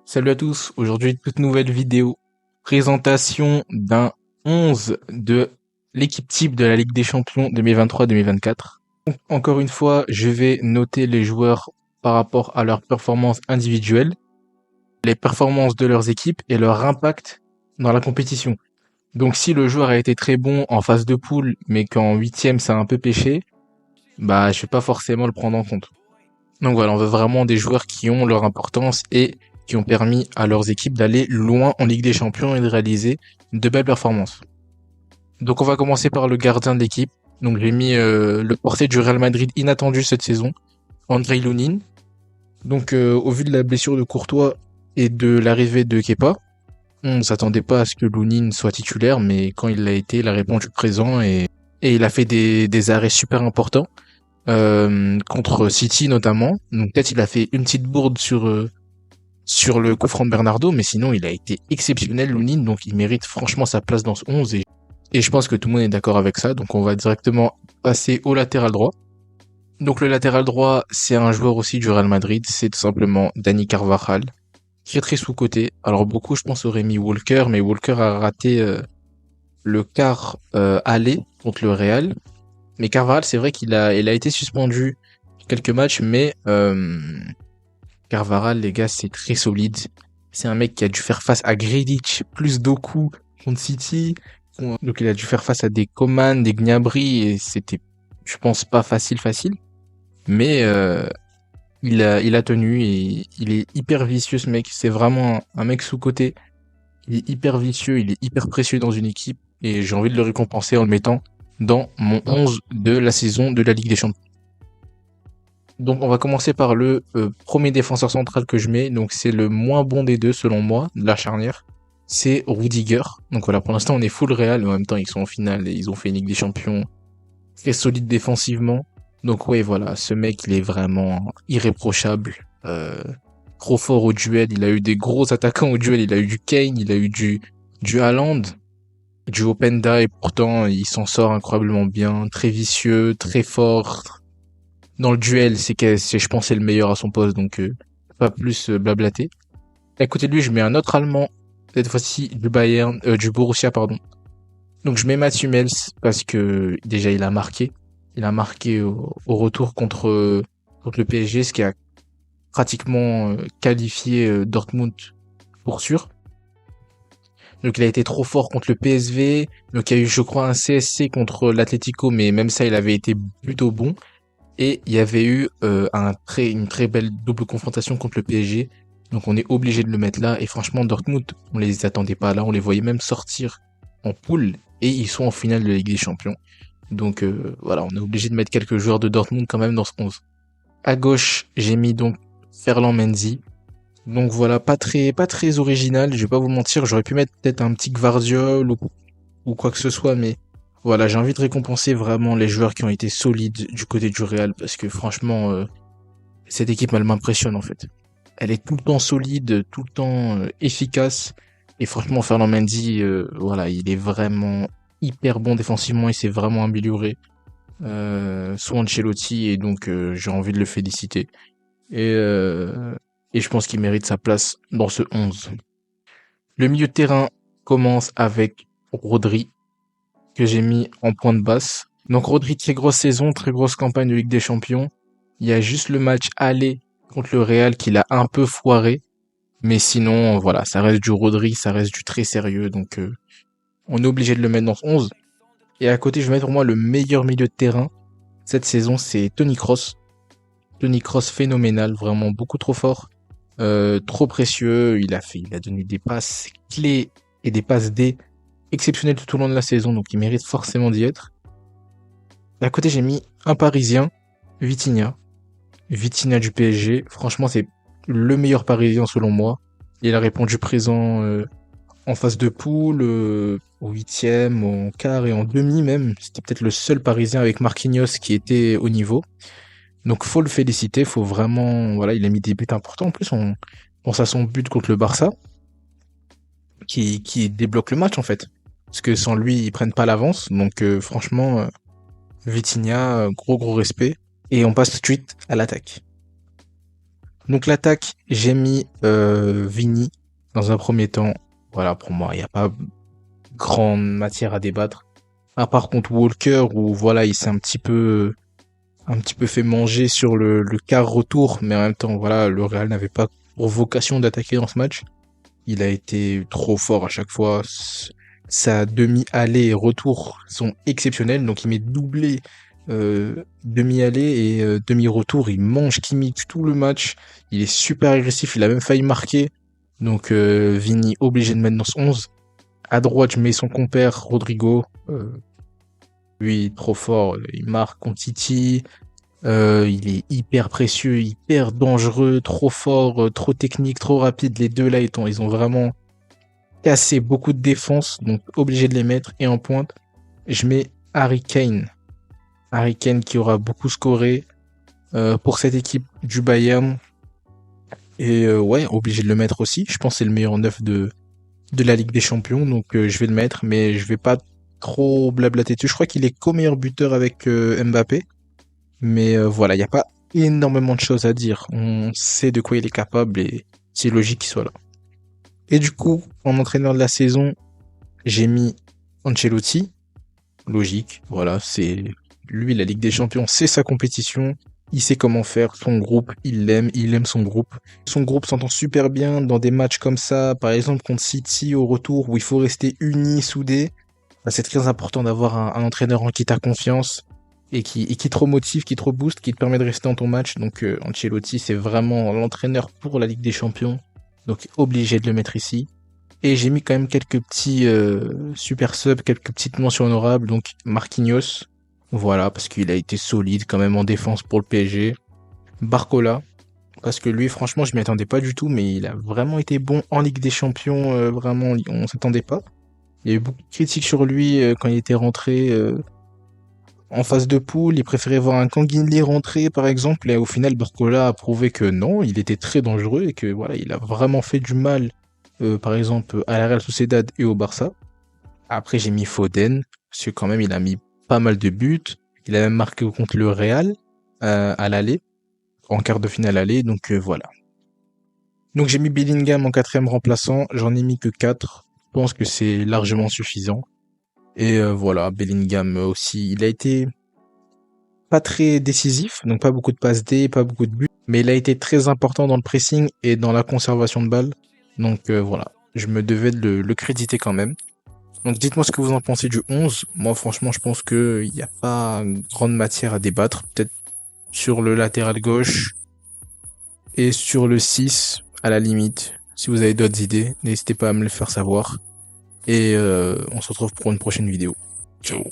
Salut à tous, aujourd'hui toute nouvelle vidéo, présentation d'un 11 de l'équipe type de la Ligue des Champions 2023-2024. Encore une fois, je vais noter les joueurs par rapport à leurs performances individuelles, les performances de leurs équipes et leur impact dans la compétition. Donc si le joueur a été très bon en phase de poule, mais qu'en huitième ça a un peu pêché, je vais pas forcément le prendre en compte. Donc voilà, on veut vraiment des joueurs qui ont leur importance et qui ont permis à leurs équipes d'aller loin en Ligue des Champions et de réaliser de belles performances. Donc on va commencer par le gardien de l'équipe. Donc j'ai mis le portier du Real Madrid inattendu cette saison, Andrei Lunin. Donc au vu de la blessure de Courtois et de l'arrivée de Kepa, on ne s'attendait pas à ce que Lunin soit titulaire, mais quand il l'a été, il a répondu présent et il a fait des arrêts super importants. Contre City notamment. Donc peut-être il a fait une petite bourde sur le coup franc de Bernardo, mais sinon il a été exceptionnel, Lunin, donc il mérite franchement sa place dans ce 11 et je pense que tout le monde est d'accord avec ça. Donc on va directement passer au latéral droit. Donc le latéral droit, c'est un joueur aussi du Real Madrid, c'est tout simplement Dani Carvajal, qui est très sous-coté. Alors beaucoup je pense auraient mis Walker, mais Walker a raté le quart aller contre le Real. Mais Carvajal, c'est vrai il a été suspendu quelques matchs, mais Carvajal, les gars, c'est très solide. C'est un mec qui a dû faire face à Grealish, plus Doku contre City. Donc il a dû faire face à des Coman, des Gnabry, et c'était, je pense, pas facile. Mais il a tenu et il est hyper vicieux, ce mec. C'est vraiment un mec sous-coté. Il est hyper vicieux, il est hyper précieux dans une équipe, et j'ai envie de le récompenser en le mettant dans mon 11 de la saison de la Ligue des Champions. Donc on va commencer par le premier défenseur central que je mets, donc c'est le moins bon des deux selon moi, de la charnière, c'est Rudiger. Donc voilà, pour l'instant on est full Real, mais en même temps ils sont en finale et ils ont fait une Ligue des Champions très solide défensivement. Donc ouais voilà, ce mec il est vraiment irréprochable, trop fort au duel, il a eu des gros attaquants au duel, il a eu du Kane, il a eu du Haaland, du Openda, et pourtant il s'en sort incroyablement bien, très vicieux, très fort. Dans le duel, je pense, c'est le meilleur à son poste, donc pas plus blablater. À côté de lui, je mets un autre Allemand, cette fois-ci du Borussia, pardon. Donc je mets Mats Hummels parce que déjà il a marqué. Il a marqué au retour contre le PSG, ce qui a pratiquement qualifié Dortmund pour sûr. Donc il a été trop fort contre le PSV. Donc il y a eu, je crois, un CSC contre l'Atlético, mais même ça, il avait été plutôt bon. Et il y avait eu une très belle double confrontation contre le PSG. Donc on est obligé de le mettre là. Et franchement, Dortmund, on les attendait pas là. On les voyait même sortir en poule. Et ils sont en finale de la Ligue des Champions. Donc voilà, on est obligé de mettre quelques joueurs de Dortmund quand même dans ce 11. À gauche, j'ai mis donc Ferland Mendy. Donc voilà, pas très original. Je vais pas vous mentir, j'aurais pu mettre peut-être un petit Gvardiol ou quoi que ce soit, mais voilà, j'ai envie de récompenser vraiment les joueurs qui ont été solides du côté du Real, parce que franchement, cette équipe, elle m'impressionne en fait. Elle est tout le temps solide, tout le temps efficace, et franchement, Ferland Mendy, voilà, il est vraiment hyper bon défensivement, il s'est vraiment amélioré sous Ancelotti, et donc j'ai envie de le féliciter. Et je pense qu'il mérite sa place dans ce 11. Le milieu de terrain commence avec Rodri, que j'ai mis en point de basse. Donc Rodri, très grosse saison, très grosse campagne de Ligue des Champions. Il y a juste le match aller contre le Real qu'il a un peu foiré. Mais sinon, voilà, ça reste du Rodri, ça reste du très sérieux. Donc on est obligé de le mettre dans ce 11. Et à côté, je vais mettre pour moi le meilleur milieu de terrain cette saison, c'est Toni Kroos. Toni Kroos phénoménal, vraiment beaucoup trop fort. Trop précieux, il a donné des passes clés et des passes D exceptionnelles tout au long de la saison, donc il mérite forcément d'y être. À côté, j'ai mis un Parisien, Vitinha. Vitinha du PSG, franchement, c'est le meilleur Parisien selon moi. Il a répondu présent en phase de poule, au huitième, en quart et en demi même. C'était peut-être le seul Parisien avec Marquinhos qui était au niveau. Donc faut le féliciter, faut vraiment, voilà, il a mis des buts importants. En plus, on pense à son but contre le Barça, qui débloque le match en fait. Parce que sans lui, ils prennent pas l'avance. Donc franchement, Vitinha, gros respect. Et on passe tout de suite à l'attaque. Donc l'attaque, j'ai mis Vini dans un premier temps. Voilà, pour moi, il n'y a pas grande matière à débattre. À part contre Walker, où voilà, il s'est un petit peu fait manger sur le quart retour, mais en même temps, voilà, le Real n'avait pas pour vocation d'attaquer dans ce match. Il a été trop fort à chaque fois. Sa demi-allée et retour sont exceptionnels. Donc il met doublé demi-allée et demi-retour. Il mange Kimmich tout le match. Il est super agressif. Il a même failli marquer. Donc Vini obligé de mettre dans ce 11. À droite, je mets son compère Rodrigo. Lui, trop fort. Il marque contre City. Il est hyper précieux, hyper dangereux, trop fort, trop technique, trop rapide. Les deux là, ils ont vraiment cassé beaucoup de défense, donc obligé de les mettre. Et en pointe, je mets Harry Kane. Harry Kane qui aura beaucoup scoré pour cette équipe du Bayern. Et ouais, obligé de le mettre aussi. Je pense que c'est le meilleur neuf de la Ligue des Champions, donc je vais le mettre, mais je vais pas trop blablater dessus. Je crois qu'il est co-meilleur buteur avec Mbappé. Mais voilà, il n'y a pas énormément de choses à dire. On sait de quoi il est capable et c'est logique qu'il soit là. Et du coup, en entraîneur de la saison, j'ai mis Ancelotti. Logique, voilà, c'est lui, la Ligue des Champions, c'est sa compétition. Il sait comment faire son groupe, il aime son groupe. Son groupe s'entend super bien dans des matchs comme ça, par exemple contre City au retour où il faut rester unis, soudés. Bah, c'est très important d'avoir un entraîneur en qui t'as confiance et qui te remotive, qui te rebooste, qui te permet de rester dans ton match. Donc Ancelotti, c'est vraiment l'entraîneur pour la Ligue des Champions. Donc obligé de le mettre ici. Et j'ai mis quand même quelques petits super subs, quelques petites mentions honorables. Donc Marquinhos, voilà, parce qu'il a été solide quand même en défense pour le PSG. Barcola, parce que lui, franchement, je m'y attendais pas du tout, mais il a vraiment été bon en Ligue des Champions. Vraiment, on s'attendait pas. Il y a eu beaucoup de critiques sur lui quand il était rentré en phase de poule. Il préférait voir un Kanguinli rentrer, par exemple. Et au final, Barcola a prouvé que non, il était très dangereux et que voilà, il a vraiment fait du mal, par exemple, à la Real Sociedad et au Barça. Après, j'ai mis Foden, parce que quand même, il a mis pas mal de buts. Il a même marqué contre le Real à l'aller, en quart de finale aller. Donc voilà. Donc j'ai mis Bellingham en quatrième remplaçant. J'en ai mis que 4. Je pense que c'est largement suffisant. Et voilà, Bellingham aussi, il a été pas très décisif, donc pas beaucoup de passes D, pas beaucoup de buts, mais il a été très important dans le pressing et dans la conservation de balles. Donc voilà, je me devais de le créditer quand même. Donc dites-moi ce que vous en pensez du 11. Moi franchement, je pense que il n'y a pas grande matière à débattre. Peut-être sur le latéral gauche et sur le 6 à la limite. Si vous avez d'autres idées, n'hésitez pas à me le faire savoir. Et on se retrouve pour une prochaine vidéo. Ciao.